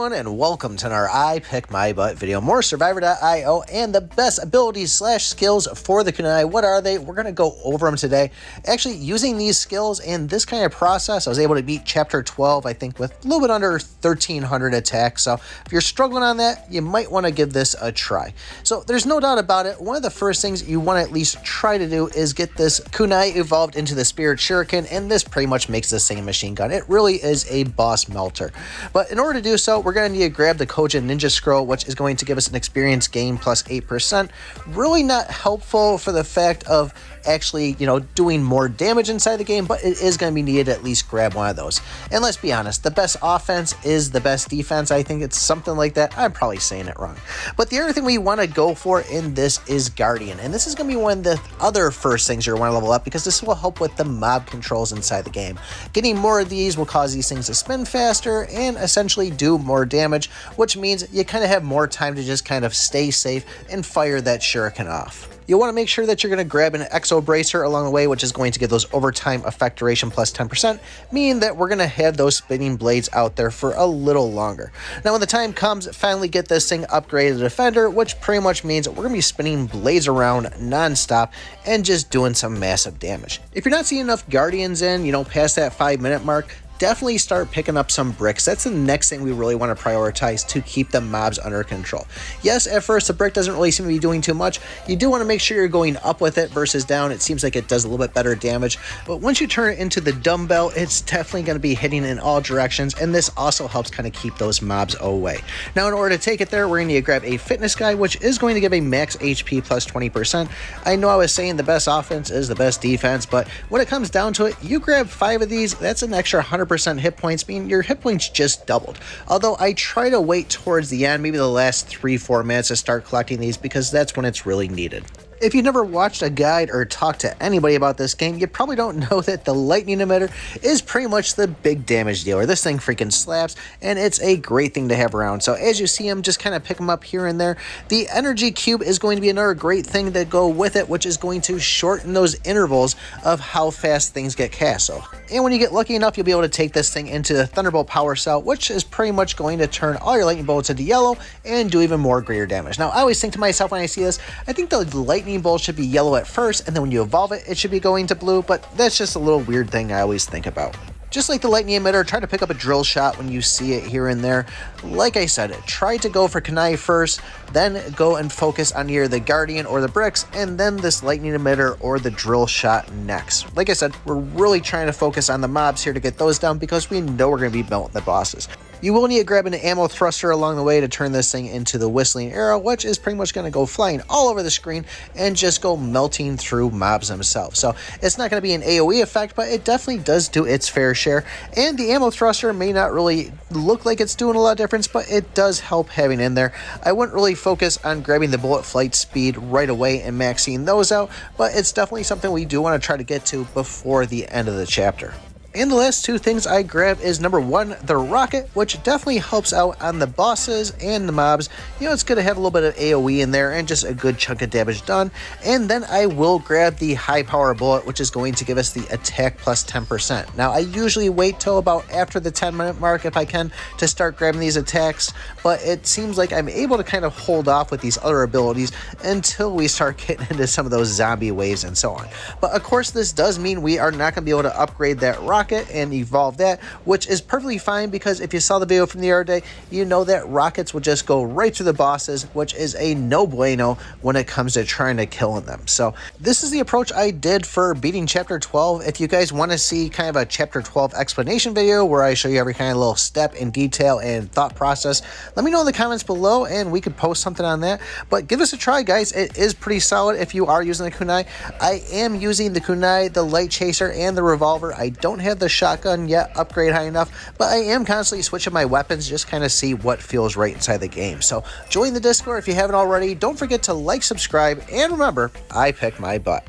everyone, and welcome to another I Pick My Butt video. More Survivor.io and the best abilities / skills for the Kunai. What are they? We're going to go over them today. Actually, using these skills and this kind of process, I was able to beat Chapter 12, I think, with a little bit under 1,300 attacks. So if you're struggling on that, you might want to give this a try. So there's no doubt about it. One of the first things you want to at least try to do is get this Kunai evolved into the Spirit Shuriken, and this pretty much makes the same machine gun. It really is a boss melter. But in order to do so, we're going to need to grab the Koja Ninja Scroll, which is going to give us an experience gain plus 8%. Really not helpful for the fact of actually, doing more damage inside the game, but it is going to be needed to at least grab one of those. And let's be honest, the best offense is the best defense. I think it's something like that. I'm probably saying it wrong. But the other thing we want to go for in this is Guardian. And this is going to be one of the other first things you're going to level up, because this will help with the mob controls inside the game. Getting more of these will cause these things to spin faster and essentially do more damage, which means you kind of have more time to just kind of stay safe and fire that shuriken off. You'll want to make sure that you're going to grab an Exo Bracer along the way, which is going to give those overtime effect duration plus 10%, meaning that we're going to have those spinning blades out there for a little longer. Now, when the time comes, finally get this thing upgraded to Defender, which pretty much means we're going to be spinning blades around non-stop and just doing some massive damage. If you're not seeing enough Guardians in, past that 5-minute mark, definitely start picking up some bricks. That's the next thing we really want to prioritize to keep the mobs under control. Yes, at first the brick doesn't really seem to be doing too much. You do want to make sure you're going up with it versus down. It seems like it does a little bit better damage, but once you turn it into the dumbbell, it's definitely going to be hitting in all directions, and this also helps kind of keep those mobs away. Now, in order to take it there, we're going to need to grab a fitness guy, which is going to give a max HP plus 20%. I know I was saying the best offense is the best defense, but when it comes down to it, you grab 5 of these, that's an extra 100% hit points, meaning your hit points just doubled. Although I try to wait towards the end, maybe the last 3-4 minutes, to start collecting these, because that's when it's really needed. If you've never watched a guide or talked to anybody about this game, you probably don't know that the lightning emitter is pretty much the big damage dealer. This thing freaking slaps, and it's a great thing to have around. So as you see him, just kind of pick them up here and there. The energy cube is going to be another great thing to go with it, which is going to shorten those intervals of how fast things get cast. And when you get lucky enough, you'll be able to take this thing into the Thunderbolt power cell, which is pretty much going to turn all your lightning bolts into yellow and do even more greater damage. Now, I always think to myself when I see this, I think the lightning bolt should be yellow at first, and then when you evolve it, it should be going to blue, but that's just a little weird thing I always think about. Just like the lightning emitter, try to pick up a drill shot when you see it here and there. Like I said, try to go for Kunai first, then go and focus on either the Guardian or the bricks, and then this lightning emitter or the drill shot next. Like I said, we're really trying to focus on the mobs here to get those down, because we know we're going to be melting the bosses. You will need to grab an ammo thruster along the way to turn this thing into the whistling arrow, which is pretty much going to go flying all over the screen and just go melting through mobs themselves. So it's not going to be an AoE effect, but it definitely does do its fair share. And the ammo thruster may not really look like it's doing a lot of difference, but it does help having in there. I wouldn't really focus on grabbing the bullet flight speed right away and maxing those out, but it's definitely something we do want to try to get to before the end of the chapter. And the last 2 things I grab is number 1, the rocket, which definitely helps out on the bosses and the mobs. It's going to have a little bit of AoE in there and just a good chunk of damage done. And then I will grab the high power bullet, which is going to give us the attack plus 10%. Now, I usually wait till about after the 10-minute mark, if I can, to start grabbing these attacks, but it seems like I'm able to kind of hold off with these other abilities until we start getting into some of those zombie waves and so on. But of course, this does mean we are not going to be able to upgrade that rocket and evolve that, which is perfectly fine, because if you saw the video from the other day, you know that rockets will just go right through the bosses, which is a no bueno when it comes to trying to kill them. So this is the approach I did for beating Chapter 12. If you guys want to see kind of a Chapter 12 explanation video where I show you every kind of little step in detail and thought process, let me know in the comments below and we could post something on that. But give us a try, guys. It is pretty solid if you are using the Kunai. I am using the Kunai, the Light Chaser, and the Revolver. I don't have the shotgun yet upgrade high enough, but I am constantly switching my weapons, just kind of see what feels right inside the game. So join the Discord if you haven't already. Don't forget to like, subscribe, and remember, I pick my butt.